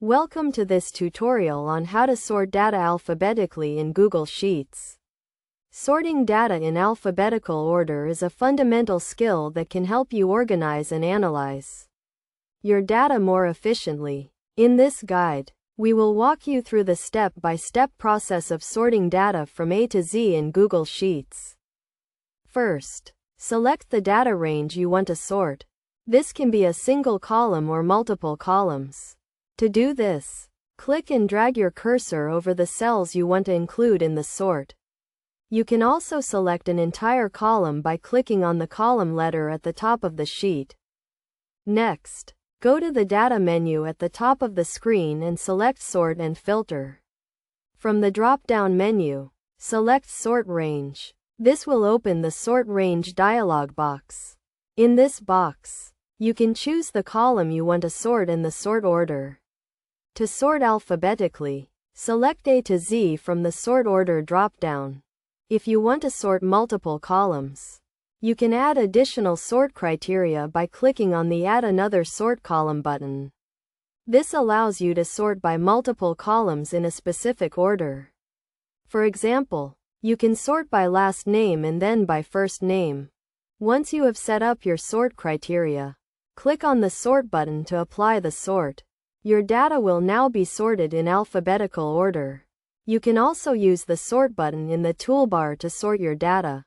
Welcome to this tutorial on how to sort data alphabetically in Google Sheets. Sorting data in alphabetical order is a fundamental skill that can help you organize and analyze your data more efficiently. In this guide, we will walk you through the step-by-step process of sorting data from A to Z in Google Sheets. First, select the data range you want to sort. This can be a single column or multiple columns. To do this, click and drag your cursor over the cells you want to include in the sort. You can also select an entire column by clicking on the column letter at the top of the sheet. Next, go to the Data menu at the top of the screen and select Sort and Filter. From the drop-down menu, select Sort Range. This will open the Sort Range dialog box. In this box, you can choose the column you want to sort in the sort order. To sort alphabetically, select A to Z from the Sort Order drop-down. If you want to sort multiple columns, you can add additional sort criteria by clicking on the Add Another Sort Column button. This allows you to sort by multiple columns in a specific order. For example, you can sort by last name and then by first name. Once you have set up your sort criteria, click on the Sort button to apply the sort. Your data will now be sorted in alphabetical order. You can also use the Sort button in the toolbar to sort your data.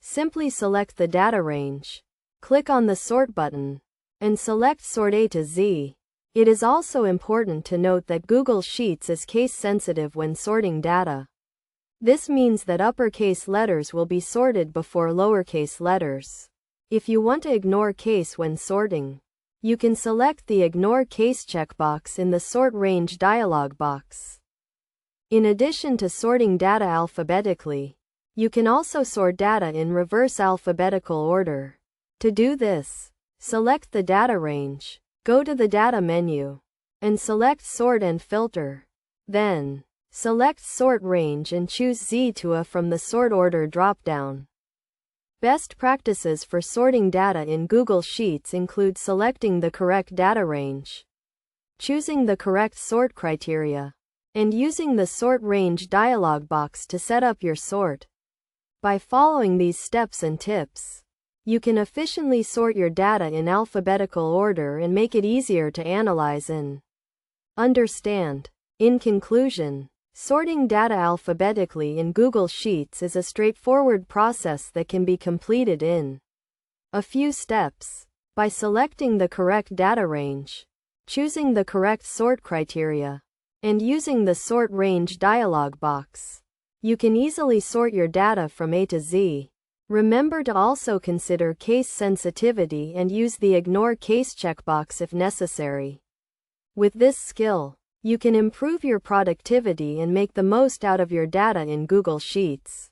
Simply select the data range, click on the Sort button, and select Sort A to Z. It is also important to note that Google Sheets is case-sensitive when sorting data. This means that uppercase letters will be sorted before lowercase letters. If you want to ignore case when sorting, you can select the Ignore Case checkbox in the Sort Range dialog box. In addition to sorting data alphabetically, you can also sort data in reverse alphabetical order. To do this, select the data range, go to the Data menu, and select Sort and Filter. Then, select Sort Range and choose Z to A from the Sort Order drop-down. Best practices for sorting data in Google Sheets include selecting the correct data range, choosing the correct sort criteria, and using the Sort Range dialog box to set up your sort. By following these steps and tips, you can efficiently sort your data in alphabetical order and make it easier to analyze and understand. In conclusion, sorting data alphabetically in Google Sheets is a straightforward process that can be completed in a few steps. By selecting the correct data range, choosing the correct sort criteria, and using the Sort Range dialog box, you can easily sort your data from A to Z. Remember to also consider case sensitivity and use the Ignore Case checkbox if necessary. With this skill, you can improve your productivity and make the most out of your data in Google Sheets.